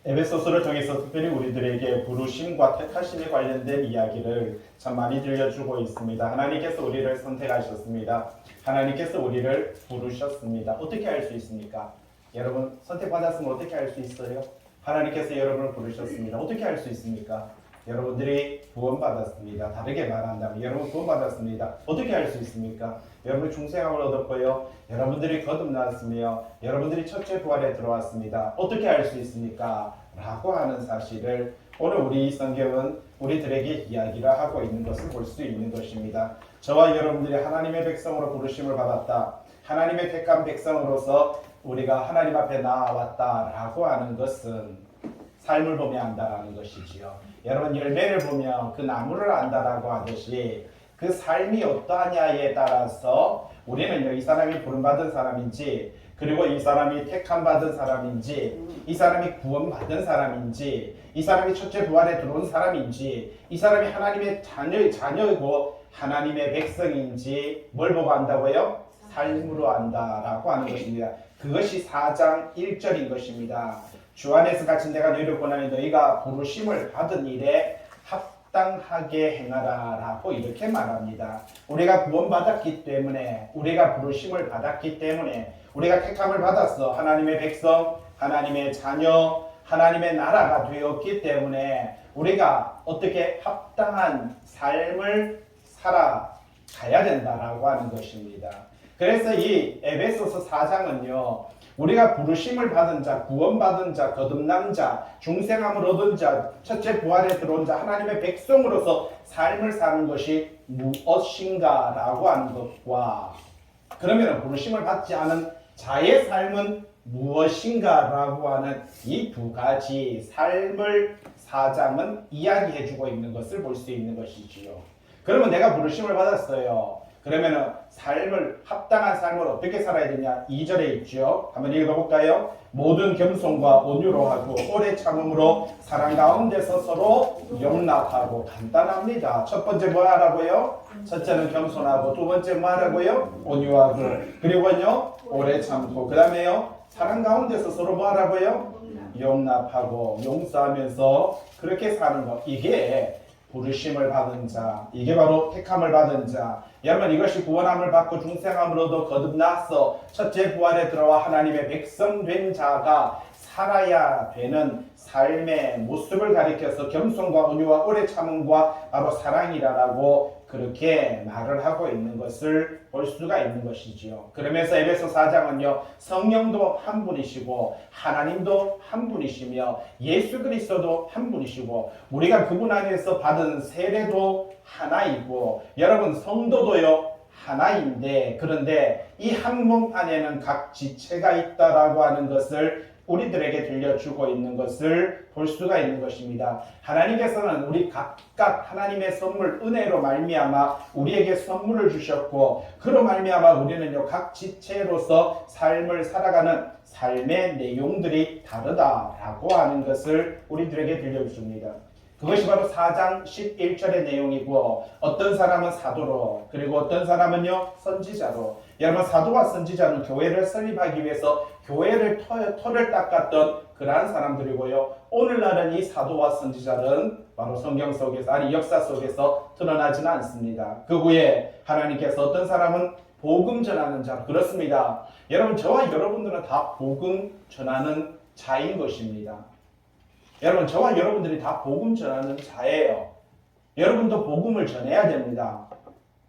에베소서를 통해서 특별히 우리들에게 부르심과 택하심에 관련된 이야기를 참 많이 들려주고 있습니다. 하나님께서 우리를 선택하셨습니다. 하나님께서 우리를 부르셨습니다. 어떻게 알 수 있습니까? 여러분 선택받았으면 어떻게 알 수 있어요? 하나님께서 여러분을 부르셨습니다. 어떻게 알 수 있습니까? 여러분들이 구원받았습니다. 다르게 말한다면 여러분 구원받았습니다. 어떻게 알 수 있습니까? 여러분 중생함을 얻었고요. 여러분들이 거듭났으며 여러분들이 첫째 부활에 들어왔습니다. 어떻게 알 수 있습니까? 라고 하는 사실을 오늘 우리 성경은 우리들에게 이야기를 하고 있는 것을 볼 수 있는 것입니다. 저와 여러분들이 하나님의 백성으로 부르심을 받았다. 하나님의 택한 백성으로서 우리가 하나님 앞에 나아왔다라고 하는 것은 삶을 보며 안다라는 것이지요. 여러분 열매를 보며 그 나무를 안다라고 하듯이 그 삶이 어떠하냐에 따라서 우리는 이 사람이 부름받은 사람인지, 그리고 이 사람이 택함받은 사람인지, 이 사람이 구원받은 사람인지, 이 사람이 첫째 부활에 들어온 사람인지, 이 사람이 하나님의 자녀이고 하나님의 백성인지 뭘 보고 안다고요? 삶으로 안다라고 하는 것입니다. 그것이 4장 1절인 것입니다. 주 안에서 갇힌 내가 너희를 권하니 너희가 부르심을 받은 일에 합당하게 행하라 라고 이렇게 말합니다. 우리가 구원받았기 때문에, 우리가 부르심을 받았기 때문에, 우리가 택함을 받았어. 하나님의 백성, 하나님의 자녀, 하나님의 나라가 되었기 때문에 우리가 어떻게 합당한 삶을 살아가야 된다라고 하는 것입니다. 그래서 이 에베소서 4장은요, 우리가 부르심을 받은 자, 구원받은 자, 거듭난 자, 중생함을 얻은 자, 첫째 부활에 들어온 자, 하나님의 백성으로서 삶을 사는 것이 무엇인가 라고 하는 것과, 그러면 부르심을 받지 않은 자의 삶은 무엇인가 라고 하는 이 두 가지 삶을 4장은 이야기해주고 있는 것을 볼 수 있는 것이지요. 그러면 내가 부르심을 받았어요. 그러면 삶을, 합당한 삶을 어떻게 살아야 되냐? 2절에 있죠. 한번 읽어볼까요? 모든 겸손과 온유로 하고 오래 참음으로 사랑 가운데서 서로 용납하고. 간단합니다. 첫 번째 뭐 하라고요? 첫째는 겸손하고, 두 번째 뭐 하라고요? 온유하고, 그리고요 오래 참고, 그 다음에요 사랑 가운데서 서로 뭐 하라고요? 용납하고, 용서하면서 그렇게 사는 것. 이게 부르심을 받은 자, 이게 바로 택함을 받은 자. 여러분 이것이 구원함을 받고 중생함을 얻어 거듭나서 첫째 부활에 들어와 하나님의 백성 된 자가 살아야 되는 삶의 모습을 가리켜서 겸손과 온유와 오래 참음과 바로 사랑이라고 그렇게 말을 하고 있는 것을 볼 수가 있는 것이지요. 그러면서 에베소 4장은요, 성령도 한 분이시고 하나님도 한 분이시며 예수 그리스도도 한 분이시고 우리가 그분 안에서 받은 세례도 하나이고, 여러분 성도도요 하나인데, 그런데 이 한 몸 안에는 각 지체가 있다라고 하는 것을 우리들에게 들려주고 있는 것을 볼 수가 있는 것입니다. 하나님께서는 우리 각각 하나님의 선물, 은혜로 말미암아 우리에게 선물을 주셨고, 그로 말미암아 우리는요 각 지체로서 삶을 살아가는 삶의 내용들이 다르다라고 하는 것을 우리들에게 들려줍니다. 그것이 바로 4장 11절의 내용이고, 어떤 사람은 사도로, 그리고 어떤 사람은요 선지자로. 여러분 사도와 선지자는 교회를 설립하기 위해서 교회를 터를 닦았던 그러한 사람들이고요, 오늘날은 이 사도와 선지자는 바로 성경 속에서, 아니 역사 속에서 드러나지는 않습니다. 그 후에 하나님께서 어떤 사람은 복음 전하는 자, 그렇습니다. 여러분 저와 여러분들은 다 복음 전하는 자인 것입니다. 여러분 저와 여러분들이 다 복음 전하는 자예요. 여러분도 복음을 전해야 됩니다.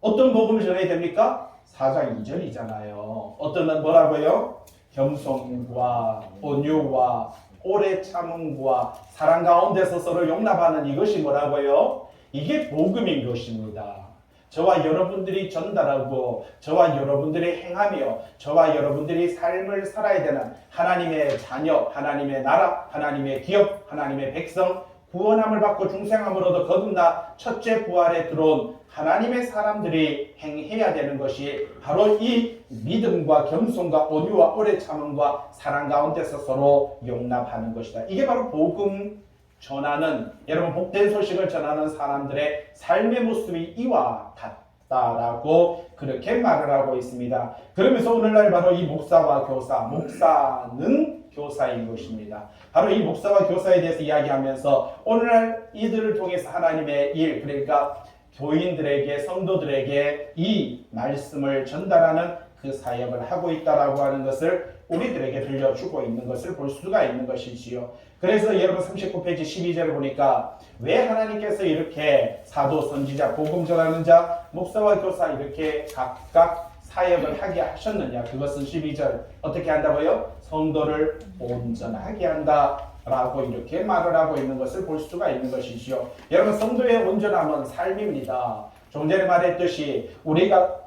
어떤 복음을 전해야 됩니까? 4장 2절이잖아요. 어떤 건 뭐라고요? 겸손과 온유와 오래 참음과 사랑 가운데서 서로 용납하는 이것이 뭐라고요? 이게 복음인 것입니다. 저와 여러분들이 전달하고 저와 여러분들이 행하며 저와 여러분들이 삶을 살아야 되는 하나님의 자녀, 하나님의 나라, 하나님의 기업, 하나님의 백성, 구원함을 받고 중생함을 얻어 거듭나 첫째 부활에 들어온 하나님의 사람들이 행해야 되는 것이 바로 이 믿음과 겸손과 온유와 오래 참음과 사랑 가운데서 서로 용납하는 것이다. 이게 바로 복음 전하는, 여러분 복된 소식을 전하는 사람들의 삶의 모습이 이와 같다라고 그렇게 말을 하고 있습니다. 그러면서 오늘날 바로 이 목사와 교사, 목사는 교사인 것입니다. 바로 이 목사와 교사에 대해서 이야기하면서 오늘날 이들을 통해서 하나님의 일, 그러니까 교인들에게, 성도들에게 이 말씀을 전달하는 그 사역을 하고 있다라고 하는 것을 우리들에게 들려주고 있는 것을 볼 수가 있는 것이지요. 그래서 여러분 39페이지 12절을 보니까 왜 하나님께서 이렇게 사도, 선지자, 복음 전하는 자, 목사와 교사 이렇게 각각 사역을 하게 하셨느냐. 그것은 12절 어떻게 한다고요? 성도를 온전하게 한다 라고 이렇게 말을 하고 있는 것을 볼 수가 있는 것이지요. 여러분 성도의 온전함은 삶입니다. 좀 전에 말했듯이 우리가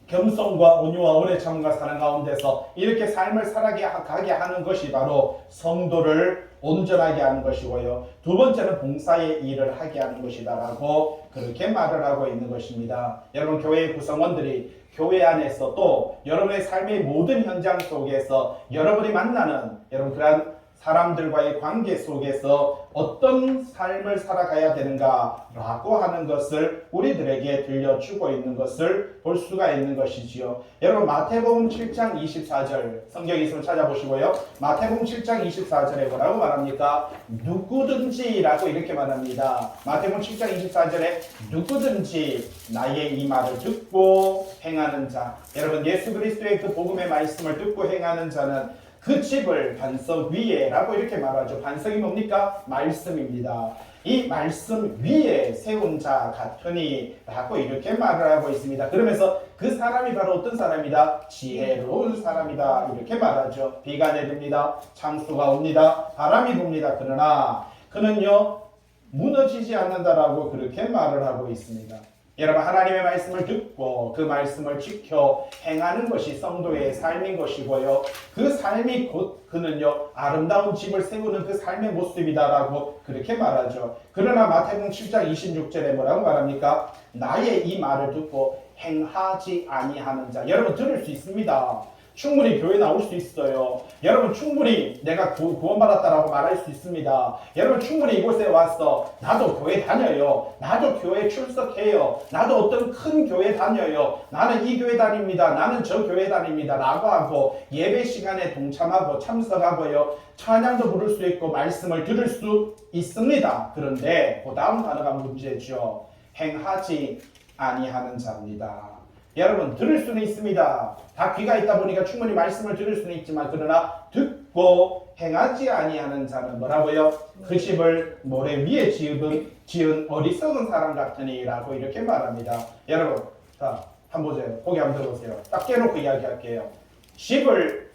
겸손과 온유와 오래 참음과 사랑 가운데서 이렇게 삶을 살아가게 하는 것이 바로 성도를 온전하게 하는 것이고요. 두 번째는 봉사의 일을 하게 하는 것이다라고 그렇게 말을 하고 있는 것입니다. 여러분 교회의 구성원들이 교회 안에서 또 여러분의 삶의 모든 현장 속에서 여러분이 만나는 여러분 그러한 사람들과의 관계 속에서 어떤 삶을 살아가야 되는가라고 하는 것을 우리들에게 들려주고 있는 것을 볼 수가 있는 것이지요. 여러분 마태복음 7장 24절 성경에 있으면 찾아보시고요. 마태복음 7장 24절에 뭐라고 말합니까? 누구든지라고 이렇게 말합니다. 마태복음 7장 24절에 누구든지 나의 이 말을 듣고 행하는 자. 여러분 예수 그리스도의 그 복음의 말씀을 듣고 행하는 자는 그 집을 반석 위에 라고 이렇게 말하죠. 반석이 뭡니까? 말씀입니다. 이 말씀 위에 세운 자 같으니 라고 이렇게 말을 하고 있습니다. 그러면서 그 사람이 바로 어떤 사람이다? 지혜로운 사람이다 이렇게 말하죠. 비가 내립니다. 창수가 옵니다. 바람이 붑니다. 그러나 그는요 무너지지 않는다라고 그렇게 말을 하고 있습니다. 여러분 하나님의 말씀을 듣고 그 말씀을 지켜 행하는 것이 성도의 삶인 것이고요. 그 삶이 곧 그는요 아름다운 집을 세우는 그 삶의 모습이다라고 그렇게 말하죠. 그러나 마태복음 7장 26절에 뭐라고 말합니까? 나의 이 말을 듣고 행하지 아니하는 자. 여러분 들을 수 있습니다. 충분히 교회 나올 수 있어요. 여러분 충분히 내가 구원받았다라고 말할 수 있습니다. 여러분 충분히 이곳에 와서 나도 교회 다녀요. 나도 교회 출석해요. 나도 어떤 큰 교회 다녀요. 나는 이 교회 다닙니다. 나는 저 교회 다닙니다. 라고 하고 예배 시간에 동참하고 참석하고요. 찬양도 부를 수 있고 말씀을 들을 수 있습니다. 그런데 그 다음 단어가 문제죠. 행하지 아니하는 자입니다. 여러분 들을 수는 있습니다. 다 귀가 있다 보니까 충분히 말씀을 들을 수는 있지만 그러나 듣고 행하지 아니하는 자는 뭐라고요? 그 집을 모래 위에 지은 어리석은 사람 같으니 라고 이렇게 말합니다. 여러분 자 한번 보세요. 고개 한번 들어보세요. 딱 깨놓고 이야기할게요. 집을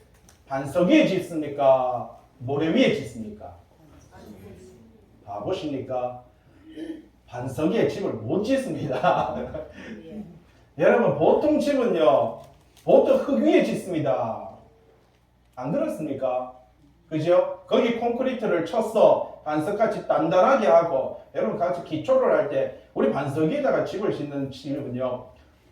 반석 위에 짓습니까? 모래 위에 짓습니까? 바보십니까? 반석 위에 집을 못 짓습니다. 여러분 보통 집은요 보통 흙 위에 짓습니다. 안 그렇습니까? 그죠? 거기 콘크리트를 쳤어 반석같이 단단하게 하고 여러분 같이 기초를 할 때 우리 반석 위에다가 집을 짓는 집은요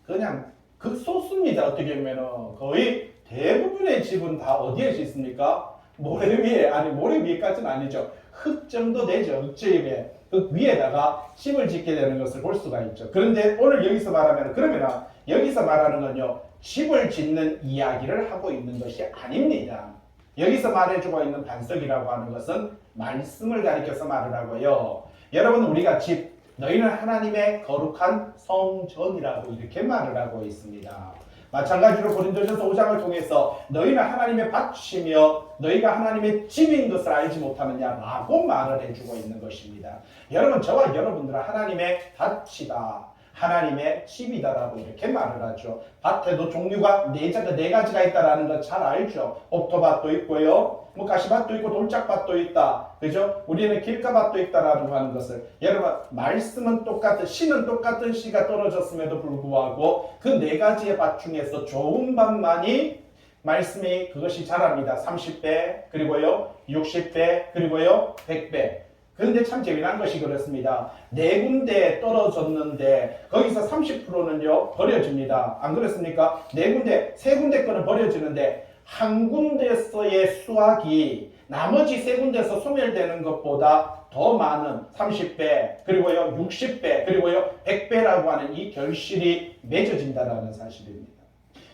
그냥 극소수입니다. 어떻게 보면 거의 대부분의 집은 다 어디에 짓습니까? 모래 위에, 아니 모래 위에까지는 아니죠. 흙 정도 되죠. 흙집에 그 위에다가 집을 짓게 되는 것을 볼 수가 있죠. 그런데 오늘 여기서 말하면 그러면 여기서 말하는 건요 집을 짓는 이야기를 하고 있는 것이 아닙니다. 여기서 말해주고 있는 반석이라고 하는 것은 말씀을 가리켜서 말을 하고요. 여러분 우리가 집 너희는 하나님의 거룩한 성전이라고 이렇게 말을 하고 있습니다. 마찬가지로 고린도전서 5장을 통해서 너희는 하나님의 밭이며 너희가 하나님의 집인 것을 알지 못하느냐라고 말을 해주고 있는 것입니다. 여러분 저와 여러분들은 하나님의 밭이다. 하나님의 집이다라고 이렇게 말을 하죠. 밭에도 종류가 네 가지가 있다라는 걸 잘 알죠. 옥토밭도 있고요. 뭐 가시밭도 있고 돌짝밭도 있다. 그죠? 우리는 길가밭도 있다라고 하는 것을 여러분 말씀은 똑같은 씨는 똑같은 씨가 떨어졌음에도 불구하고 그 네 가지의 밭 중에서 좋은 밭만이 말씀이 그것이 자랍니다. 30배 그리고요 60배 그리고요 100배. 그런데 참 재미난 것이 그렇습니다. 네 군데 떨어졌는데 거기서 30%는요 버려집니다. 안 그렇습니까? 네 군데, 세 군데 거는 버려지는데 한 군데서의 수확이 나머지 세 군데서 소멸되는 것보다 더 많은 30배 그리고요 60배 그리고요 100배라고 하는 이 결실이 맺어진다라는 사실입니다.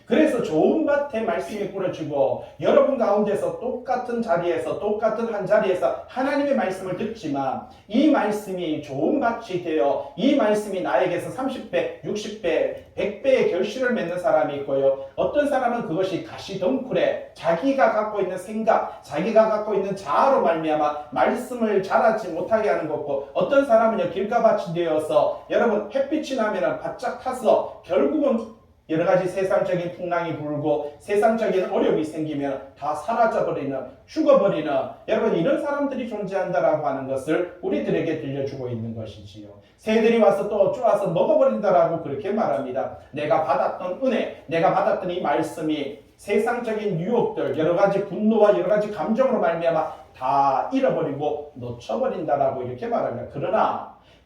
그래서 좋은 밭에 말씀이 뿌려지고 여러분 가운데서 똑같은 자리에서 똑같은 한 자리에서 하나님의 말씀을 듣지만 이 말씀이 좋은 밭이 되어 이 말씀이 나에게서 30배, 60배, 100배의 결실을 맺는 사람이 있고요. 어떤 사람은 그것이 가시덩굴에 자기가 갖고 있는 생각, 자기가 갖고 있는 자아로 말미암아 말씀을 자라지 못하게 하는 거고, 어떤 사람은요 길가밭이 되어서 여러분 햇빛이 나면 바짝 타서 결국은 여러 가지 세상적인 풍랑이 불고 세상적인 어려움이 생기면 다 사라져버리는, 죽어버리는, 여러분 이런 사람들이 존재한다라고 하는 것을 우리들에게 들려주고 있는 것이지요. 새들이 와서 또 쪼아서 먹어버린다라고 그렇게 말합니다. 내가 받았던 은혜, 내가 받았던 이 말씀이 세상적인 유혹들, 여러 가지 분노와 여러 가지 감정으로 말미암아 다 잃어버리고 놓쳐버린다라고 이렇게 말합니다.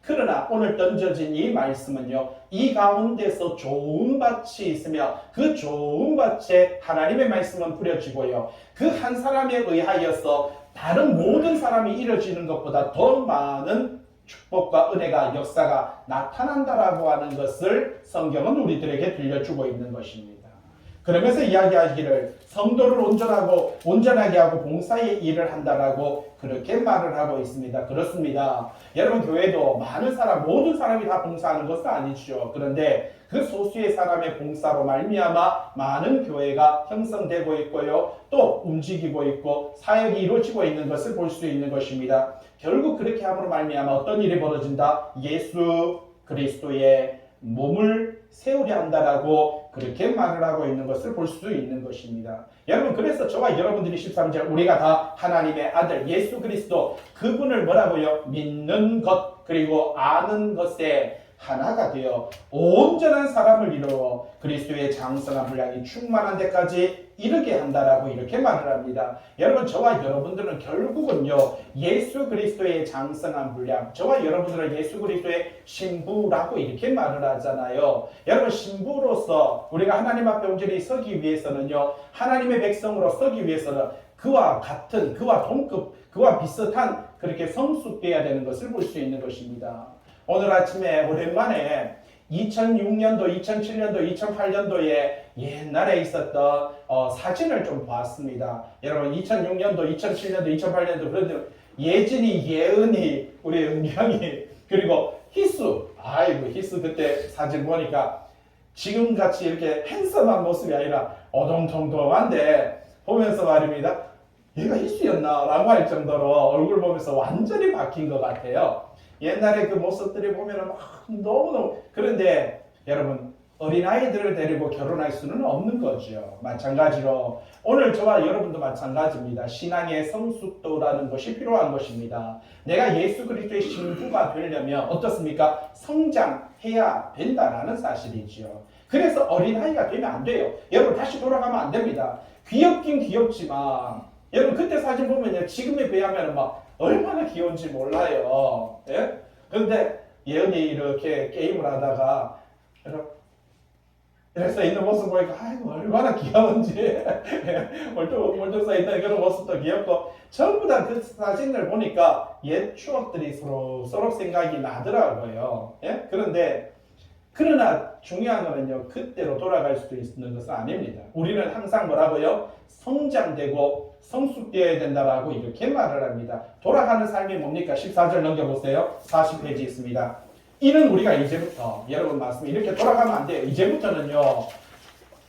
그러나 오늘 던져진 이 말씀은요, 이 가운데서 좋은 밭이 있으며 그 좋은 밭에 하나님의 말씀은 뿌려지고요, 그 한 사람에 의하여서 다른 모든 사람이 이루어지는 것보다 더 많은 축복과 은혜가, 역사가 나타난다라고 하는 것을 성경은 우리들에게 들려주고 있는 것입니다. 그러면서 이야기하기를 성도를 온전하게 하고 봉사의 일을 한다라고 그렇게 말을 하고 있습니다. 그렇습니다. 여러분 교회도 모든 사람이 다 봉사하는 것은 아니죠. 그런데 그 소수의 사람의 봉사로 말미암아 많은 교회가 형성되고 있고요, 또 움직이고 있고 사역이 이루어지고 있는 것을 볼 수 있는 것입니다. 결국 그렇게 함으로 말미암아 어떤 일이 벌어진다? 예수 그리스도의 몸을 세우려 한다라고 그렇게 말을 하고 있는 것을 볼 수 있는 것입니다. 여러분, 그래서 저와 여러분들이 13절 우리가 다 하나님의 아들 예수 그리스도 그분을 뭐라고요? 믿는 것 그리고 아는 것에 하나가 되어 온전한 사람을 이루어 그리스도의 장성한 분량이 충만한 데까지 이르게 한다라고 이렇게 말을 합니다. 여러분, 저와 여러분들은 결국은요 예수 그리스도의 장성한 분량, 저와 여러분들은 예수 그리스도의 신부라고 이렇게 말을 하잖아요. 여러분, 신부로서 우리가 하나님 앞에 온전히 서기 위해서는요, 하나님의 백성으로 서기 위해서는 그와 같은, 그와 동급, 그와 비슷한 그렇게 성숙되어야 되는 것을 볼 수 있는 것입니다. 오늘 아침에 오랜만에 2006년도, 2007년도, 2008년도에 옛날에 있었던 사진을 좀 봤습니다. 여러분 2006년도, 2007년도, 2008년도 그런데 예진이, 예은이, 우리 은경이, 그리고 희수, 희수 그때 사진 보니까 지금같이 이렇게 핸섬한 모습이 아니라 어동통통한데 보면서 말입니다. 얘가 희수였나? 라고 할 정도로 얼굴 보면서 완전히 바뀐 것 같아요. 옛날에 그 모습들이 보면은 막 너무너무, 그런데 여러분 어린아이들을 데리고 결혼할 수는 없는 거죠. 마찬가지로 오늘 저와 여러분도 마찬가지입니다. 신앙의 성숙도라는 것이 필요한 것입니다. 내가 예수 그리스도의 신부가 되려면 어떻습니까? 성장해야 된다라는 사실이죠. 그래서 어린아이가 되면 안 돼요. 여러분 다시 돌아가면 안 됩니다. 귀엽긴 귀엽지만 여러분 그때 사진 보면요, 지금에 비하면 막 얼마나 귀여운지 몰라요. 예? 그런데 예은이 이렇게 게임을 하다가 이렇게 있는 모습 보니까 얼마나 귀여운지 멀뚱 서 있는 그런 모습도 귀엽고, 전부 다 그 사진을 보니까 옛 추억들이 서로 생각이 나더라고요. 예? 그러나 중요한 거는요, 그때로 돌아갈 수도 있는 것은 아닙니다. 우리는 항상 뭐라고요? 성장되고 성숙되어야 된다라고 이렇게 말을 합니다. 돌아가는 삶이 뭡니까? 14절 넘겨보세요. 40페이지 있습니다. 이는 우리가 이제부터, 여러분 말씀 이렇게 돌아가면 안 돼요. 이제부터는요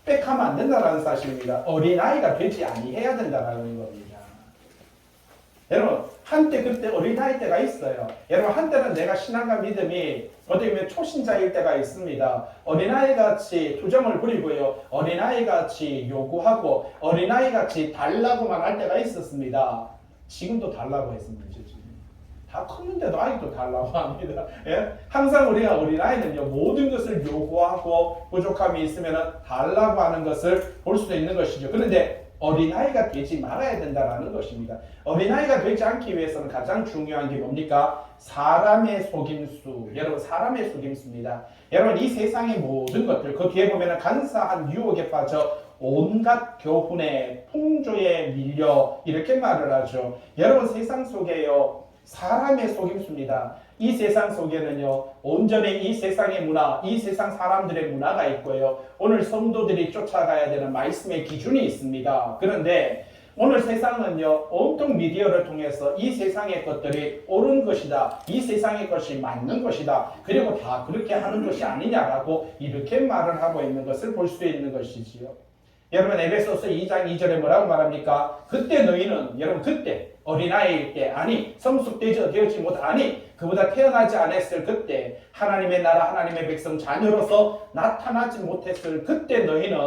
빽하면 안 된다는 사실입니다. 어린아이가 되지 아니해야 된다는 겁니다. 여러분 한때 그때 어린아이 때가 있어요. 여러분 한때는 내가 신앙과 믿음이 어떻게 보면 초신자일 때가 있습니다. 어린아이같이 투정을 부리고요, 어린아이같이 요구하고 어린아이같이 달라고만 할 때가 있었습니다. 지금도 달라고 했습니다. 다 컸는데도 아직도 달라고 합니다. 예? 항상 우리가 어린아이는요 모든 것을 요구하고 부족함이 있으면 달라고 하는 것을 볼 수 있는 것이죠. 그런데 어린아이가 되지 말아야 된다는 것입니다. 어린아이가 되지 않기 위해서는 가장 중요한 게 뭡니까? 사람의 속임수. 여러분 사람의 속임수입니다. 여러분 이 세상의 모든 것들, 그 뒤에 보면 간사한 유혹에 빠져 온갖 교훈에 풍조에 밀려 이렇게 말을 하죠. 여러분 세상 속에요 사람의 속임수입니다. 이 세상 속에는요, 온전히 이 세상의 문화, 이 세상 사람들의 문화가 있고요. 오늘 성도들이 쫓아가야 되는 말씀의 기준이 있습니다. 그런데 오늘 세상은요, 온통 미디어를 통해서 이 세상의 것들이 옳은 것이다, 이 세상의 것이 맞는 것이다, 그리고 다 그렇게 하는 것이 아니냐라고 이렇게 말을 하고 있는 것을 볼 수 있는 것이지요. 여러분, 에베소서 2장 2절에 뭐라고 말합니까? 그때 너희는, 여러분 그때 어린아이일 때, 아니 성숙되지 못하니 그보다 태어나지 않았을 그때, 하나님의 나라 하나님의 백성 자녀로서 나타나지 못했을 그때 너희는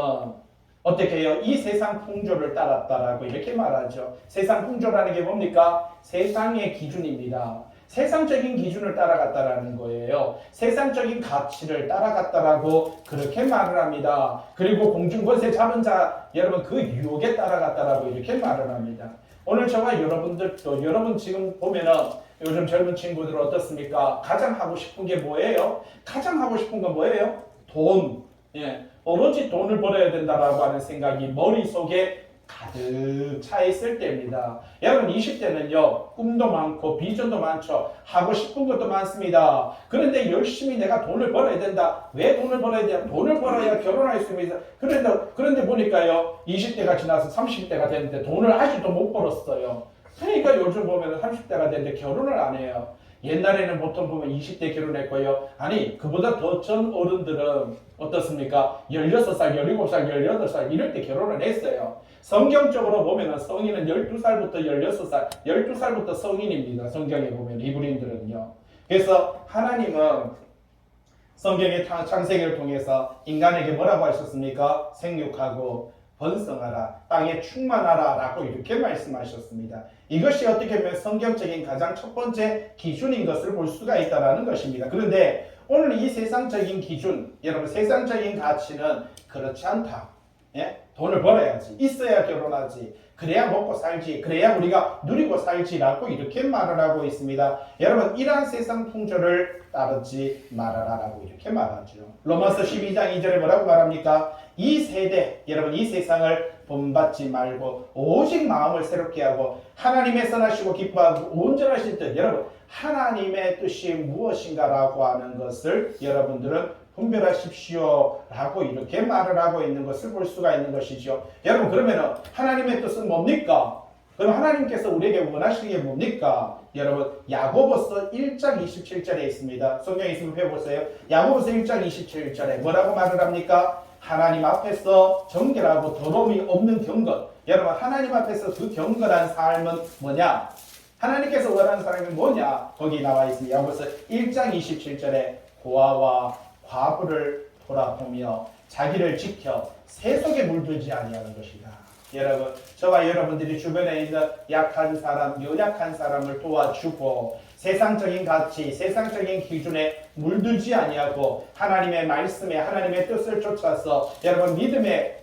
어떻게 해요? 이 세상 풍조를 따랐다라고 이렇게 말하죠. 세상 풍조라는 게 뭡니까? 세상의 기준입니다. 세상적인 기준을 따라갔다라는 거예요. 세상적인 가치를 따라갔다라고 그렇게 말을 합니다. 그리고 공중권세 잡은 자, 여러분 그 유혹에 따라갔다라고 이렇게 말을 합니다. 오늘 저와 여러분들도, 여러분 지금 보면은 요즘 젊은 친구들 어떻습니까? 가장 하고 싶은 게 뭐예요? 가장 하고 싶은 건 뭐예요? 돈. 예. 오로지 돈을 벌어야 된다라고 하는 생각이 머릿속에 가득 차 있을 때입니다. 여러분 20대는요, 꿈도 많고 비전도 많죠. 하고 싶은 것도 많습니다. 그런데 열심히 내가 돈을 벌어야 된다. 왜 돈을 벌어야 된다? 돈을 벌어야 결혼할 수 있습니다. 그런데 보니까요, 20대가 지나서 30대가 됐는데 돈을 아직도 못 벌었어요. 그러니까 요즘 보면 30대가 됐는데 결혼을 안 해요. 옛날에는 보통 보면 20대 결혼했고요. 아니, 그보다 더 전 어른들은 어떻습니까? 16살, 17살, 18살 이럴 때 결혼을 했어요. 성경적으로 보면 성인은 12살부터 16살, 12살부터 성인입니다. 성경에 보면 이브리인들은요. 그래서 하나님은 성경의 창세기를 통해서 인간에게 뭐라고 하셨습니까? 생육하고 번성하라, 땅에 충만하라 라고 이렇게 말씀하셨습니다. 이것이 어떻게 보면 성경적인 가장 첫 번째 기준인 것을 볼 수가 있다는 것입니다. 그런데 오늘 이 세상적인 기준, 여러분 세상적인 가치는 그렇지 않다. 예? 돈을 벌어야지, 있어야 결혼하지, 그래야 먹고 살지, 그래야 우리가 누리고 살지라고 이렇게 말을 하고 있습니다. 여러분 이러한 세상 풍조를 따르지 말아라라고 이렇게 말하죠. 로마서 12장 2절에 뭐라고 말합니까? 이 세대, 여러분 이 세상을 본받지 말고 오직 마음을 새롭게 하고 하나님의 선하시고 기뻐하고 온전하신 뜻, 여러분 하나님의 뜻이 무엇인가라고 하는 것을 여러분들은 분별하십시오 라고 이렇게 말을 하고 있는 것을 볼 수가 있는 것이죠. 여러분 그러면 하나님의 뜻은 뭡니까? 그럼 하나님께서 우리에게 원하시는 게 뭡니까? 여러분 야고보서 1장 27절에 있습니다. 성경에 있으면 배워보세요. 야고보서 1장 27절에 뭐라고 말을 합니까? 하나님 앞에서 정결하고 더러움이 없는 경건. 여러분 하나님 앞에서 그 경건한 삶은 뭐냐? 하나님께서 원하는 사람이 뭐냐? 거기 나와 있습니다. 야고보서 1장 27절에 고아와 과부를 돌아보며 자기를 지켜 세속에 물들지 아니하는 것이다. 여러분, 저와 여러분들이 주변에 있는 약한 사람, 연약한 사람을 도와주고 세상적인 가치, 세상적인 기준에 물들지 아니하고 하나님의 말씀에 하나님의 뜻을 쫓아서 여러분 믿음의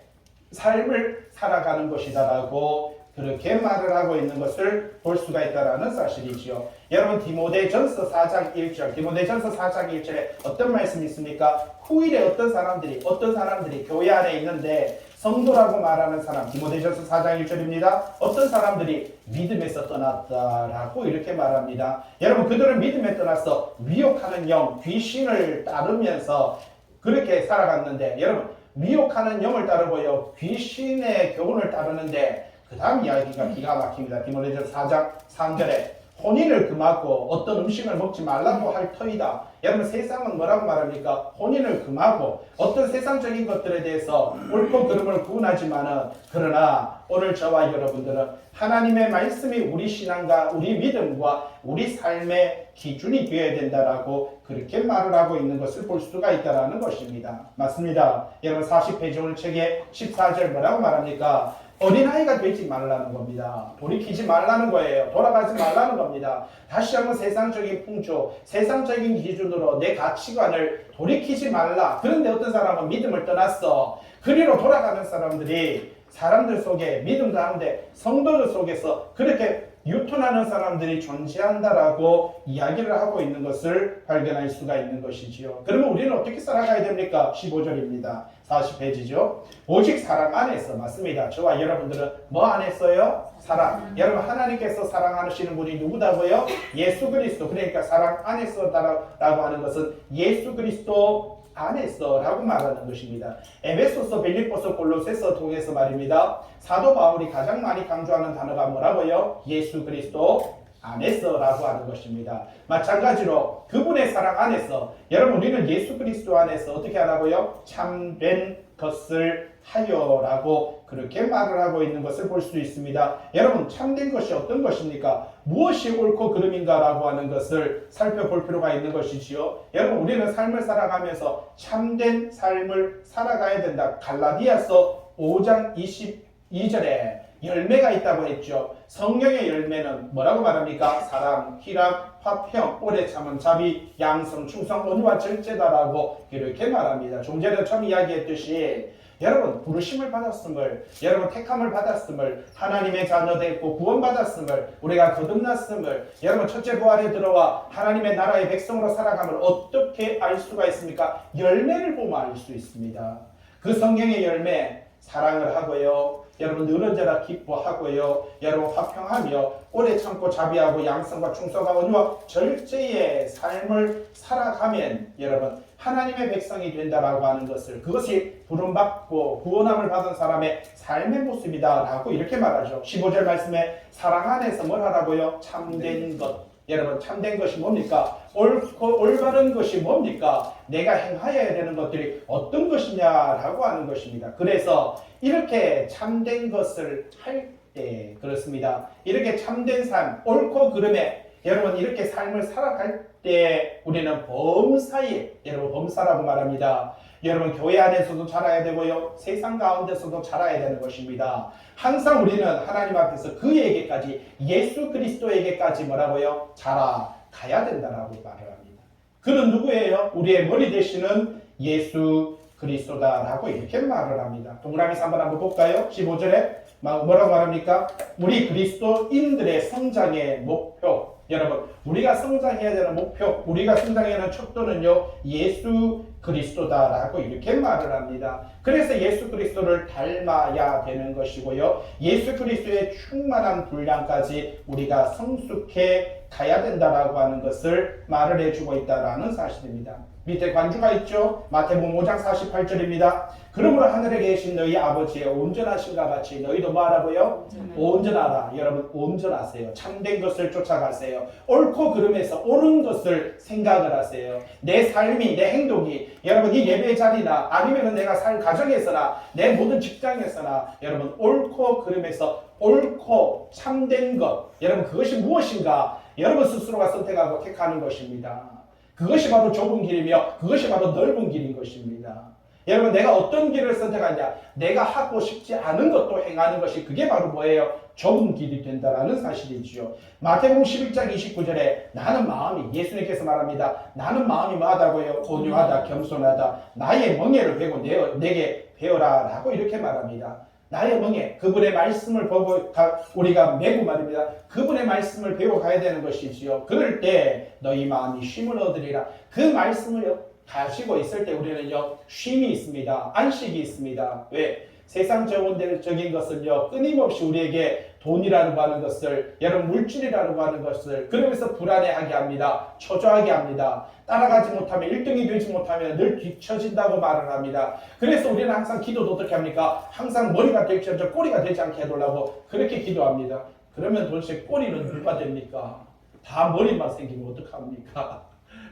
삶을 살아가는 것이다라고 그렇게 말을 하고 있는 것을 볼 수가 있다는 사실이지요. 여러분 디모데전서 4장 1절, 디모데전서 4장 1절에 어떤 말씀이 있습니까? 후일에 어떤 사람들이 교회 안에 있는데 성도라고 말하는 사람, 디모데전서 4장 1절입니다. 어떤 사람들이 믿음에서 떠났다라고 이렇게 말합니다. 여러분 그들은 믿음에 떠나서 미혹하는 영, 귀신을 따르면서 그렇게 살아갔는데, 여러분 미혹하는 영을 따르고요 귀신의 교훈을 따르는데 그 다음 이야기가 기가 막힙니다. 디모데전서 4장 3절에 혼인을 금하고 어떤 음식을 먹지 말라고 할 터이다. 여러분 세상은 뭐라고 말합니까? 혼인을 금하고 어떤 세상적인 것들에 대해서 옳고 그름을 구분하지만은, 그러나 오늘 저와 여러분들은 하나님의 말씀이 우리 신앙과 우리 믿음과 우리 삶의 기준이 되어야 된다라고 그렇게 말을 하고 있는 것을 볼 수가 있다는 것입니다. 맞습니다. 여러분 40페이지 오늘 책에 14절 뭐라고 말합니까? 어린아이가 되지 말라는 겁니다. 돌이키지 말라는 거예요. 돌아가지 말라는 겁니다. 다시 한번 세상적인 풍조, 세상적인 기준으로 내 가치관을 돌이키지 말라. 그런데 어떤 사람은 믿음을 떠났어. 그리로 돌아가는 사람들이 사람들 속에 믿음 가운데 성도들 속에서 그렇게 유턴하는 사람들이 존재한다라고 이야기를 하고 있는 것을 발견할 수가 있는 것이지요. 그러면 우리는 어떻게 살아가야 됩니까? 15절입니다. 40페이지죠. 오직 사랑 안에서, 맞습니다. 저와 여러분들은 뭐 안에서요? 사랑. 여러분, 하나님께서 사랑하시는 분이 누구다고요? 예수 그리스도. 그러니까 사랑 안에서라고 하는 것은 예수 그리스도 안에서라고 말하는 것입니다. 에베소서, 빌립보서, 골로새서 통해서 말입니다. 사도 바울이 가장 많이 강조하는 단어가 뭐라고요? 예수 그리스도 안에서라고 하는 것입니다. 마찬가지로 그분의 사랑 안에서, 여러분 우리는 예수 그리스도 안에서 어떻게 하라고요? 참된 것을 하여라고 그렇게 말을 하고 있는 것을 볼 수 있습니다. 여러분, 참된 것이 어떤 것입니까? 무엇이 옳고 그름인가 라고 하는 것을 살펴볼 필요가 있는 것이지요. 여러분, 우리는 삶을 살아가면서 참된 삶을 살아가야 된다. 갈라디아서 5장 22절에 열매가 있다고 했죠. 성령의 열매는 뭐라고 말합니까? 사랑, 희락, 화평, 오래 참음, 자비, 양성, 충성, 온유와 절제다라고 이렇게 말합니다. 좀 전에 처음 이야기했듯이 여러분 부르심을 받았음을, 여러분 택함을 받았음을, 하나님의 자녀 됐고 구원받았음을, 우리가 거듭났음을, 여러분 첫째 부활에 들어와 하나님의 나라의 백성으로 살아감을 어떻게 알 수가 있습니까? 열매를 보면 알 수 있습니다. 그 성경의 열매, 사랑을 하고요, 여러분 늘은자라 기뻐하고요, 여러분 화평하며 오래 참고 자비하고 양성과 충성과 온유와 절제의 삶을 살아가면 여러분 하나님의 백성이 된다라고 하는 것을, 그것이 부름받고 구원함을 받은 사람의 삶의 모습이다 라고 이렇게 말하죠. 15절 말씀에 사랑 안에서 뭘 하라고요? 참된 것. 여러분 참된 것이 뭡니까? 옳고 올바른 것이 뭡니까? 내가 행하여야 되는 것들이 어떤 것이냐라고 하는 것입니다. 그래서 이렇게 참된 것을 할 때 그렇습니다. 이렇게 참된 삶, 옳고 그름에 여러분 이렇게 삶을 살아갈 때 우리는 범사에, 여러분 범사라고 말합니다. 여러분 교회 안에서도 자라야 되고요, 세상 가운데서도 자라야 되는 것입니다. 항상 우리는 하나님 앞에서 그에게까지, 예수 그리스도에게까지 뭐라고요? 자라가야 된다라고 말을 합니다. 그는 누구예요? 우리의 머리 되시는 예수 그리스도다라고 이렇게 말을 합니다. 동그라미 3번 한번 볼까요? 15절에 뭐라고 말합니까? 우리 그리스도인들의 성장의 목표, 여러분 우리가 성장해야 되는 목표, 우리가 성장해야 하는 척도는요 예수 그리스도다라고 이렇게 말을 합니다. 그래서 예수 그리스도를 닮아야 되는 것이고요, 예수 그리스도의 충만한 분량까지 우리가 성숙해 가야 된다라고 하는 것을 말을 해주고 있다라는 사실입니다. 밑에 관주가 있죠. 마태복음 5장 48절입니다. 그러므로 하늘에 계신 너희 아버지의 온전하신가 같이 너희도 뭐하라고요? 온전하라. 여러분 온전하세요. 참된 것을 쫓아가세요. 옳고 그름에서 옳은 것을 생각을 하세요. 내 삶이, 내 행동이, 여러분 이 예배 자리나 아니면 내가 살 가정에서나 내 모든 직장에서나 여러분 옳고 그름에서 옳고 참된 것, 여러분 그것이 무엇인가 여러분 스스로가 선택하고 택하는 것입니다. 그것이 바로 좁은 길이며 그것이 바로 넓은 길인 것입니다. 여러분 내가 어떤 길을 선택하냐, 내가 하고 싶지 않은 것도 행하는 것이, 그게 바로 뭐예요? 좁은 길이 된다라는 사실이지요. 마태복음 11장 29절에 나는 마음이, 예수님께서 말합니다. 나는 마음이 뭐하다고요? 온유하다, 겸손하다, 나의 멍에를 베고 내게 배워라 라고 이렇게 말합니다. 나의 멍에, 그분의 말씀을 보고 우리가 매고 말입니다. 그분의 말씀을 배워가야 되는 것이지요. 그럴 때 너희 마음이 쉼을 얻으리라. 그 말씀을 가지고 있을 때 우리는요 쉼이 있습니다. 안식이 있습니다. 왜? 세상적인 것은요 끊임없이 우리에게 돈이라고 하는 것을, 여러분 물질이라고 하는 것을 그러면서 불안해하게 합니다. 초조하게 합니다. 따라가지 못하면, 1등이 되지 못하면 늘 뒤처진다고 말을 합니다. 그래서 우리는 항상 기도도 어떻게 합니까? 항상 머리가 될지언정 꼬리가 되지 않게 해달라고 그렇게 기도합니다. 그러면 도대체 꼬리는 누가 됩니까? 다 머리만 생기면 어떡합니까?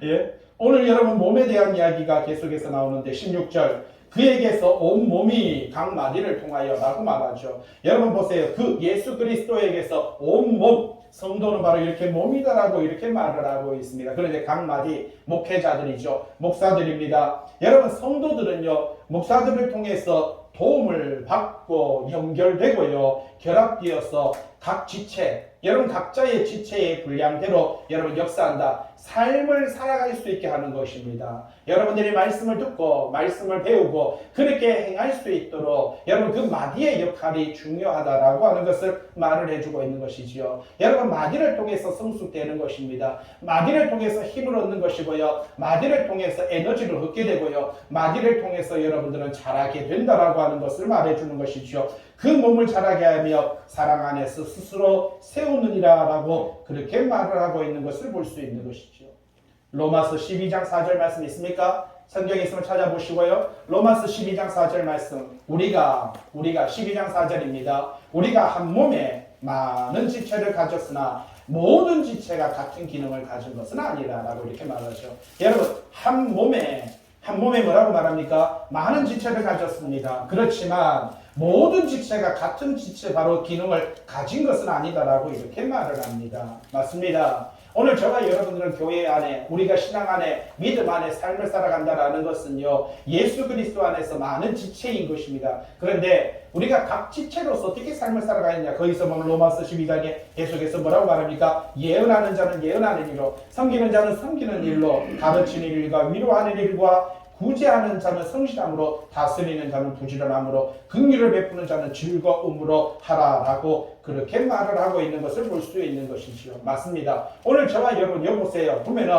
예? 오늘 여러분 몸에 대한 이야기가 계속해서 나오는데 16절, 그에게서 온 몸이 각 마디를 통하여 라고 말하죠. 여러분 보세요. 그 예수 그리스도에게서 온 몸, 성도는 바로 이렇게 몸이다라고 이렇게 말을 하고 있습니다. 그런데 각 마디, 목회자들이죠. 목사들입니다. 여러분 성도들은요 목사들을 통해서 도움을 받고 닿고 연결되고요. 결합되어서 각 지체, 여러분 각자의 지체의 분량대로 여러분 역사한다. 삶을 살아갈 수 있게 하는 것입니다. 여러분들이 말씀을 듣고 말씀을 배우고 그렇게 행할 수 있도록 여러분 그 마디의 역할이 중요하다라고 하는 것을 말을 해주고 있는 것이지요. 여러분 마디를 통해서 성숙되는 것입니다. 마디를 통해서 힘을 얻는 것이고요. 마디를 통해서 에너지를 얻게 되고요. 마디를 통해서 여러분들은 자라게 된다라고 하는 것을 말해주는 것이지요. 그 몸을 자라게 하며 사랑 안에서 스스로 세우느니라라고 그렇게 말을 하고 있는 것을 볼 수 있는 것이죠. 로마서 12장 4절 말씀 있습니까? 성경에 있으면 찾아보시고요. 로마서 12장 4절 말씀 우리가 12장 4절입니다. 우리가 한 몸에 많은 지체를 가졌으나 모든 지체가 같은 기능을 가진 것은 아니라라고 이렇게 말하죠. 여러분 한 몸에 뭐라고 말합니까? 많은 지체를 가졌습니다. 그렇지만 모든 지체가 같은 지체 바로 기능을 가진 것은 아니다라고 이렇게 말을 합니다. 맞습니다. 오늘 저와 여러분들은 교회 안에 우리가 신앙 안에 믿음 안에 삶을 살아간다라는 것은요 예수 그리스도 안에서 많은 지체인 것입니다. 그런데 우리가 각 지체로서 어떻게 삶을 살아가느냐 거기서 보면 로마서 12장에 계속해서 뭐라고 말합니까? 예언하는 자는 예언하는 일로 섬기는 자는 섬기는 일로 가르치는 일과 위로하는 일과 구제하는 자는 성실함으로 다스리는 자는 부지런함으로 긍휼을 베푸는 자는 즐거움으로 하라라고 그렇게 말을 하고 있는 것을 볼 수 있는 것이지요. 맞습니다. 오늘 저와 여러분 여보세요. 보면은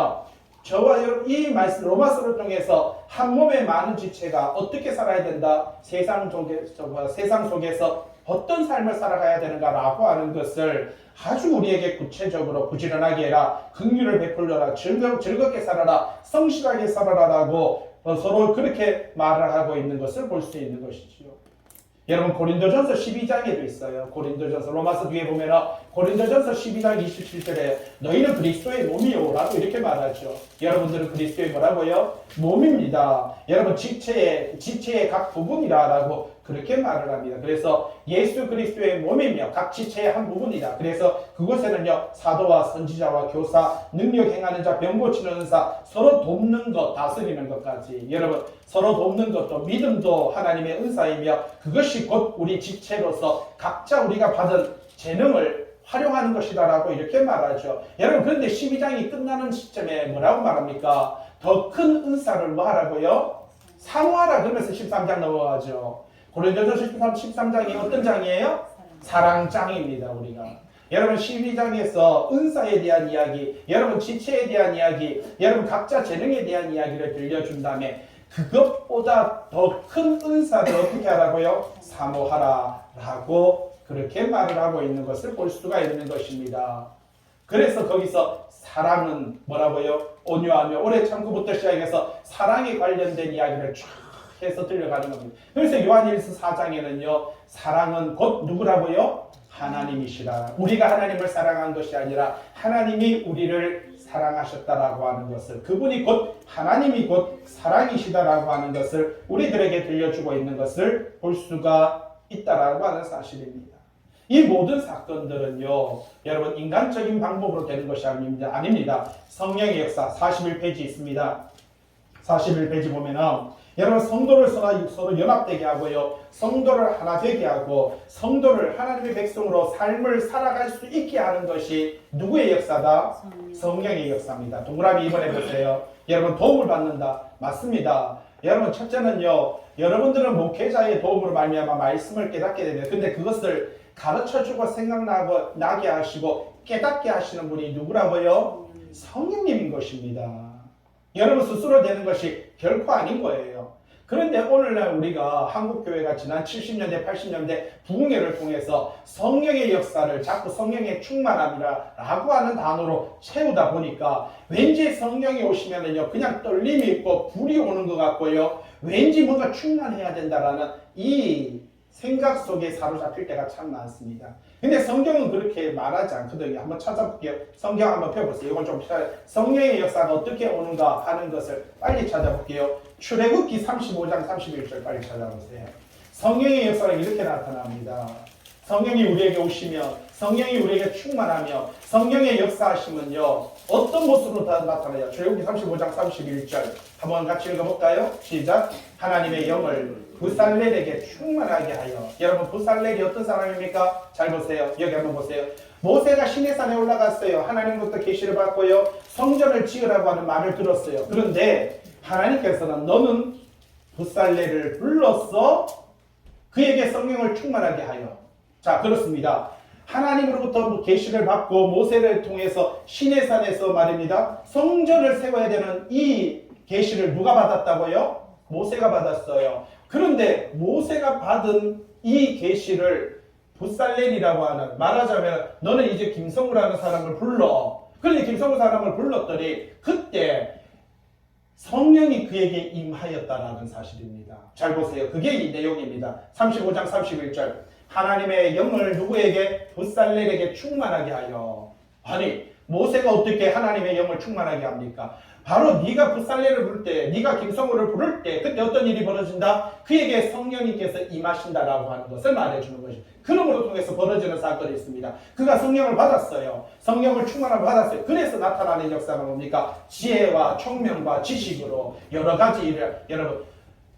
저와 여러분 이 말씀 로마서를 통해서 한 몸에 많은 지체가 어떻게 살아야 된다. 세상 속에서 어떤 삶을 살아가야 되는가라고 하는 것을 아주 우리에게 구체적으로 부지런하게 해라. 긍휼을 베풀려라. 즐겁게 살아라. 성실하게 살아라라고 서로 그렇게 말을 하고 있는 것을 볼 수 있는 것이지요. 여러분 고린도전서 12장에도 있어요. 고린도전서 로마서 뒤에 보면은 고린도전서 12장 27절에 너희는 그리스도의 몸이요 라고 이렇게 말하죠. 여러분들은 그리스도의 뭐라고요? 몸입니다. 여러분 지체의 각 부분이라 라고 그렇게 말을 합니다. 그래서 예수 그리스도의 몸이며 각 지체의 한 부분이다. 그래서 그곳에는요 사도와 선지자와 교사, 능력 행하는 자, 병 고치는 은사, 서로 돕는 것, 다스리는 것까지 여러분 서로 돕는 것도 믿음도 하나님의 은사이며 그것이 곧 우리 지체로서 각자 우리가 받은 재능을 활용하는 것이다라고 이렇게 말하죠. 여러분 그런데 12장이 끝나는 시점에 뭐라고 말합니까? 더 큰 은사를 뭐 하라고요? 사모하라 그러면서 13장 넘어가죠. 고린도전서 13장이 어떤 장이에요? 사랑장입니다. 우리가 여러분 12장에서 은사에 대한 이야기, 여러분 지체에 대한 이야기, 여러분 각자 재능에 대한 이야기를 들려준 다음에 그것보다 더 큰 은사를 어떻게 하라고요? 사모하라 라고 그렇게 말을 하고 있는 것을 볼 수가 있는 것입니다. 그래서 거기서 사랑은 뭐라고요? 온유하며 오래 참고부터 시작해서 사랑에 관련된 이야기를 쫙 해서 들려가는 겁니다. 그래서 요한일서 4장에는요 사랑은 곧 누구라고요? 하나님이시라. 우리가 하나님을 사랑한 것이 아니라 하나님이 우리를 사랑하셨다라고 하는 것을, 그분이 곧 하나님이 곧 사랑이시다라고 하는 것을 우리들에게 들려주고 있는 것을 볼 수가 있다라고 하는 사실입니다. 이 모든 사건들은요 여러분 인간적인 방법으로 되는 것이 아닙니다. 성령의 역사 41페이지 있습니다. 41페이지 보면은 여러분 성도를 서로 연합되게 하고요. 성도를 하나 되게 하고 성도를 하나님의 백성으로 삶을 살아갈 수 있게 하는 것이 누구의 역사다? 성령의 역사입니다. 동그라미 이번에 보세요. 여러분 도움을 받는다. 맞습니다. 여러분 첫째는요. 여러분들은 목회자의 도움으로 말미암아 말씀을 깨닫게 됩니다. 근데 그것을 가르쳐주고 생각나게 하시고 깨닫게 하시는 분이 누구라고요? 성령님인 것입니다. 여러분 스스로 되는 것이 결코 아닌 거예요. 그런데 오늘날 우리가 한국교회가 지난 70년대, 80년대 부흥회를 통해서 성령의 역사를 자꾸 성령의 충만함이라고 하는 단어로 채우다 보니까 왠지 성령이 오시면은요 그냥 떨림이 있고 불이 오는 것 같고요. 왠지 뭔가 충만해야 된다라는 이 생각 속에 사로잡힐 때가 참 많습니다. 근데 성경은 그렇게 말하지 않거든요. 한번 찾아볼게요. 성경 한번 펴보세요. 이건 좀 성령의 역사가 어떻게 오는가 하는 것을 빨리 찾아볼게요. 출애굽기 35장 31절 빨리 찾아보세요. 성령의 역사가 이렇게 나타납니다. 성령이 우리에게 오시며 성령이 우리에게 충만하며 성령의 역사하심은요 어떤 모습으로 나타나요? 출애굽기 35장 31절 한번 같이 읽어볼까요? 시작. 하나님의 영을 부살렐에게 충만하게 하여. 여러분 부살렐이 어떤 사람입니까? 잘 보세요. 여기 한번 보세요. 모세가 시내산에 올라갔어요. 하나님부터 계시를 받고요. 성전을 지으라고 하는 말을 들었어요. 그런데 하나님께서는 너는 부살렐을 불러서 그에게 성령을 충만하게 하여. 자, 그렇습니다. 하나님으로부터 계시를 받고 모세를 통해서 시내산에서 말입니다. 성전을 세워야 되는 이 계시를 누가 받았다고요? 모세가 받았어요. 그런데 모세가 받은 이 계시를 부살렐이라고 하는, 말하자면 너는 이제 김성우라는 사람을 불러. 그런데 김성우 사람을 불렀더니 그때 성령이 그에게 임하였다라는 사실입니다. 잘 보세요. 그게 이 내용입니다. 35장 31절. 하나님의 영을 누구에게? 부살렐에게 충만하게 하여. 아니, 모세가 어떻게 하나님의 영을 충만하게 합니까? 바로 네가 부살렐을 부를 때, 네가 김성우를 부를 때 그때 어떤 일이 벌어진다? 그에게 성령님께서 임하신다라고 하는 것을 말해주는 것입니다. 그러므로 통해서 벌어지는 사건이 있습니다. 그가 성령을 받았어요. 성령을 충만함을 받았어요. 그래서 나타나는 역사가 뭡니까? 지혜와 총명과 지식으로 여러 가지 일을, 여러분,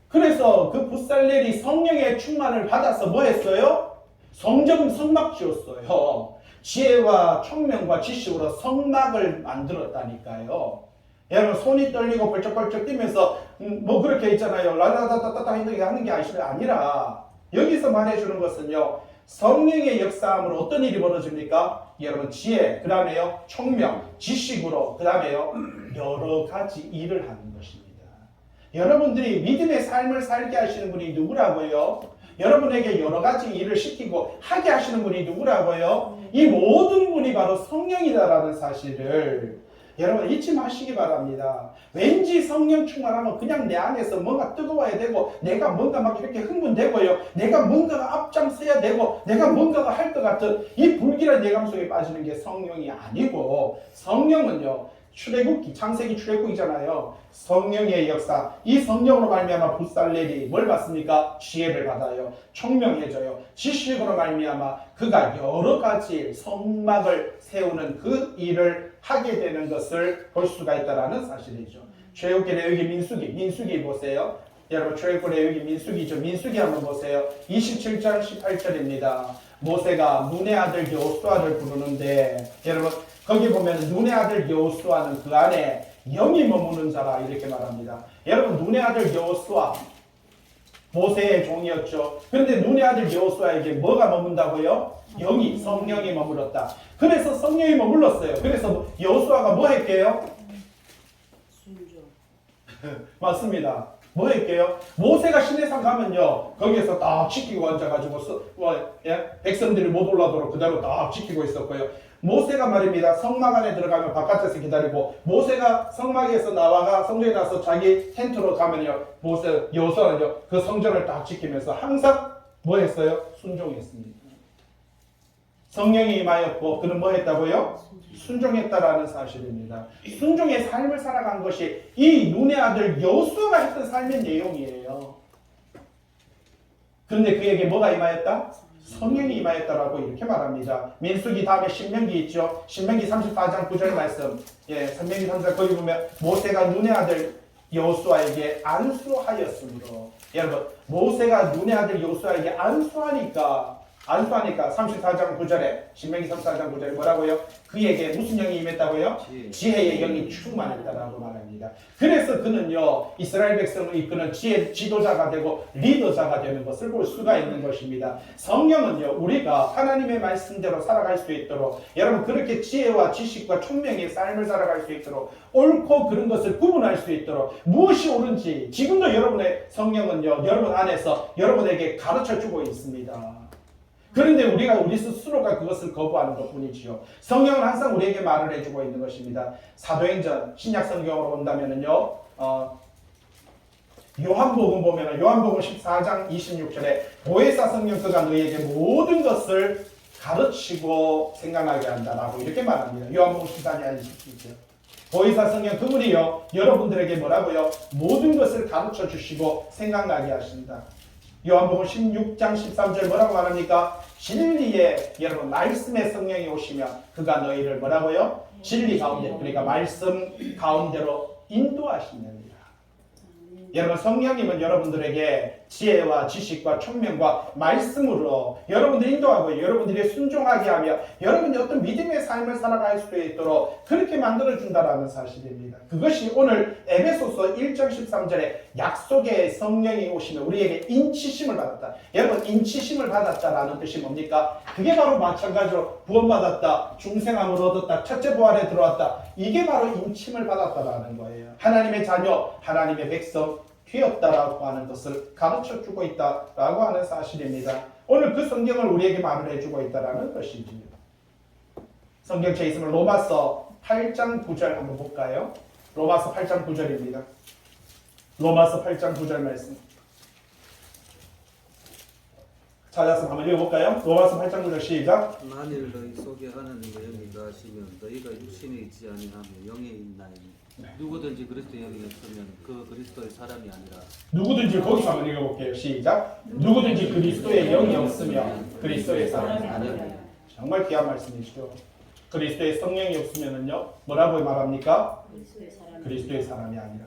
그래서 그 부살렐이 성령의 충만을 받아서 뭐 했어요? 성막 지었어요. 지혜와 총명과 지식으로 성막을 만들었다니까요. 여러분 손이 떨리고 벌쩍벌쩍 뛰면서 뭐 그렇게 있잖아요. 라라다다다다 하는 게 아니라 여기서 말해주는 것은요. 성령의 역사함으로 어떤 일이 벌어집니까? 여러분 지혜, 그 다음에요 총명, 지식으로, 그 다음에요 여러 가지 일을 하는 것입니다. 여러분들이 믿음의 삶을 살게 하시는 분이 누구라고요? 여러분에게 여러 가지 일을 시키고 하게 하시는 분이 누구라고요? 이 모든 분이 바로 성령이다라는 사실을 여러분 잊지 마시기 바랍니다. 왠지 성령 충만하면 그냥 내 안에서 뭔가 뜨거워야 되고 내가 뭔가 막 이렇게 흥분되고요. 내가 뭔가가 앞장서야 되고 내가 뭔가가 할 것 같은 이 불길한 예감 속에 빠지는 게 성령이 아니고, 성령은요 출애굽기, 창세기 출애굽이잖아요. 성령의 역사, 이 성령으로 말미암아 부살렐이 뭘 받습니까? 지혜를 받아요. 총명해져요. 지식으로 말미암아 그가 여러 가지 성막을 세우는 그 일을 하게 되는 것을 볼 수가 있다는 사실이죠. 출애굽기, 레위기, 민수기 보세요. 여러분 출애굽기, 레위기, 민수기죠. 민수기 한번 보세요. 27장 18절입니다. 모세가 눈의 아들 여호수아를 부르는데 여러분 거기 보면 눈의 아들 여호수아는 그 안에 영이 머무는 자라 이렇게 말합니다. 여러분 눈의 아들 여호수아 모세의 종이었죠. 그런데 눈의 아들 여호수아에게 뭐가 머문다고요? 영이, 성령이 머물렀다. 그래서 성령이 머물렀어요. 그래서 여호수아가 뭐 할게요? 순종. 맞습니다. 뭐 할게요? 모세가 시내산 가면요 거기에서 딱 지키고 앉아가지고 백성들이 못 올라도록 그대로 딱 지키고 있었고요. 모세가 말입니다. 성막 안에 들어가면 바깥에서 기다리고, 모세가 성막에서 나와가 성전에 나서 자기 텐트로 가면요 여호수아는요 그 성전을 딱 지키면서 항상 뭐 했어요? 순종했습니다. 성령이 임하였고 그는 뭐 했다고요? 순종했다라는 사실입니다. 순종의 삶을 살아간 것이 이 눈의 아들 여호수아가 했던 삶의 내용이에요. 그런데 그에게 뭐가 임하였다? 성령이 임하였다라고 이렇게 말합니다. 민수기 다음에 신명기 있죠. 신명기 34장 9절 말씀. 신명기 34장 거기 보면 모세가 눈의 아들 여호수아에게 안수하였으므로. 여러분 모세가 눈의 아들 여호수아에게 안수하니까 34장 9절에 신명기 34장 9절에 뭐라고요? 그에게 무슨 영이 임했다고요? 지혜의 영이 충만했다라고 말합니다. 그래서 그는요 이스라엘 백성을 이끄는 지도자가 되고 리더자가 되는 것을 볼 수가 있는 것입니다. 성령은요 우리가 하나님의 말씀대로 살아갈 수 있도록, 여러분 그렇게 지혜와 지식과 총명의 삶을 살아갈 수 있도록, 옳고 그른 것을 구분할 수 있도록 무엇이 옳은지 지금도 여러분의 성령은요 여러분 안에서 여러분에게 가르쳐주고 있습니다. 그런데 우리 스스로가 그것을 거부하는 것뿐이지요. 성령은 항상 우리에게 말을 해주고 있는 것입니다. 사도행전 신약 성경으로 본다면은요, 요한복음 보면은 요한복음 14장 26절에 보혜사 성령 그가 너희에게 모든 것을 가르치고 생각나게 한다라고 이렇게 말합니다. 요한복음 14장 26절. 보혜사 성령 그분이요 여러분들에게 뭐라고요? 모든 것을 가르쳐 주시고 생각나게 하신다. 요한복음 16장 13절 뭐라고 말합니까? 진리의 여러분 말씀의 성령이 오시면 그가 너희를 뭐라고요? 진리 가운데, 그러니까 말씀 가운데로 인도하시느니라. 여러분 성령님은 여러분들에게 지혜와 지식과 총명과 말씀으로 여러분들 인도하고 여러분들이 순종하게 하며 여러분들이 어떤 믿음의 삶을 살아갈 수 있도록 그렇게 만들어준다라는 사실입니다. 그것이 오늘 에베소서 1장 13절에 약속의 성령이 오시면 우리에게 인치심을 받았다. 여러분 인치심을 받았다라는 뜻이 뭡니까? 그게 바로 마찬가지로 구원받았다, 중생함을 얻었다, 첫째 부활에 들어왔다. 이게 바로 인침을 받았다라는 거예요. 하나님의 자녀, 하나님의 백성 되었다라고 하는 것을 가르쳐주고 있다라고 하는 사실입니다. 오늘 그 성경을 우리에게 말을 해주고 있다라는 것이지. 성경책에 있으면 로마서 8장 9절 한번 볼까요? 로마서 8장 9절입니다. 로마서 8장 9절 말씀. 찾아서 한번 읽어볼까요? 로마서 8장 9절 시작. 만일 너희 속에 하나님의 영이 거하시면 너희가 육신에 있지 아니하며 영에 있나이니 누구든지 그리스도의 영이 없으면 그 그리스도의 사람이 아니라. 누구든지 거기서 한번 읽어볼게요. 시작. 누구든지 그리스도의 영이 없으면 그리스도의 사람이 아니라. 정말 귀한 말씀이시죠. 그리스도의 성령이 없으면은요 뭐라고 말합니까? 그리스도의 사람이 아니라.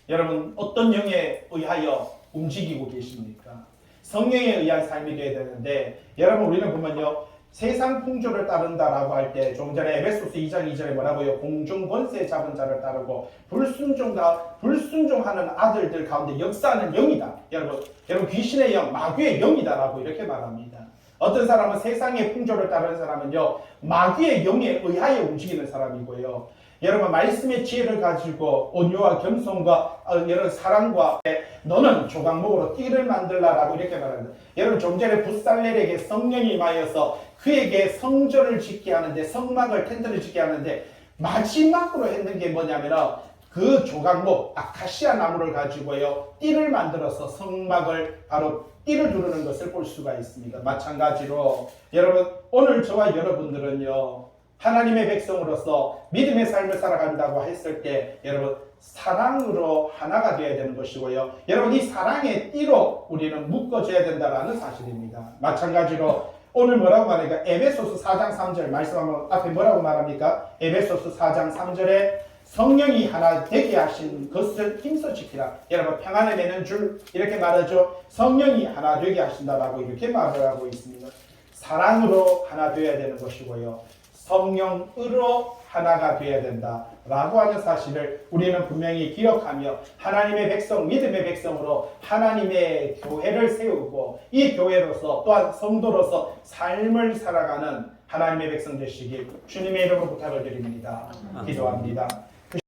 여러분 어떤 영에 의하여 움직이고 계십니까? 성령에 의한 삶이 되어야 되는데 여러분 우리는 보면요 세상 풍조를 따른다라고 할 때 좀 전에 에베소서 2장 2절에 뭐라고요? 공중 권세 잡은 자를 따르고 불순종하는 아들들 가운데 역사하는 영이다. 여러분 귀신의 영, 마귀의 영이다라고 이렇게 말합니다. 어떤 사람은 세상의 풍조를 따르는 사람은요 마귀의 영에 의하여 움직이는 사람이고요. 여러분 말씀의 지혜를 가지고 온유와 겸손과 여러분 사랑과 너는 조각목으로 띠를 만들라라고 이렇게 말합니다. 여러분 좀 전에 붓살렐에게 성령이 임하여서 그에게 성전을 짓게 하는데 성막을 텐트를 짓게 하는데 마지막으로 했는 게 뭐냐면 그 조각목 아카시아 나무를 가지고요 띠를 만들어서 성막을 바로 띠를 두르는 것을 볼 수가 있습니다. 마찬가지로 여러분 오늘 저와 여러분들은요 하나님의 백성으로서 믿음의 삶을 살아간다고 했을 때 여러분 사랑으로 하나가 되어야 되는 것이고요. 여러분 이 사랑의 띠로 우리는 묶어져야 된다는 사실입니다. 마찬가지로 오늘 뭐라고 말합니까? 에베소서 4장 3절 말씀 한번 앞에 뭐라고 말합니까? 에베소서 4장 3절에 성령이 하나 되게 하신 것을 힘써 지키라. 여러분 평안에 매는 줄 이렇게 말하죠. 성령이 하나 되게 하신다라고 이렇게 말을 하고 있습니다. 사랑으로 하나 되어야 되는 것이고요. 성령으로 하나가 되어야 된다라고 하는 사실을 우리는 분명히 기억하며 하나님의 백성, 믿음의 백성으로 하나님의 교회를 세우고 이 교회로서 또한 성도로서 삶을 살아가는 하나님의 백성 되시길 주님의 이름으로 부탁을 드립니다. 기도합니다.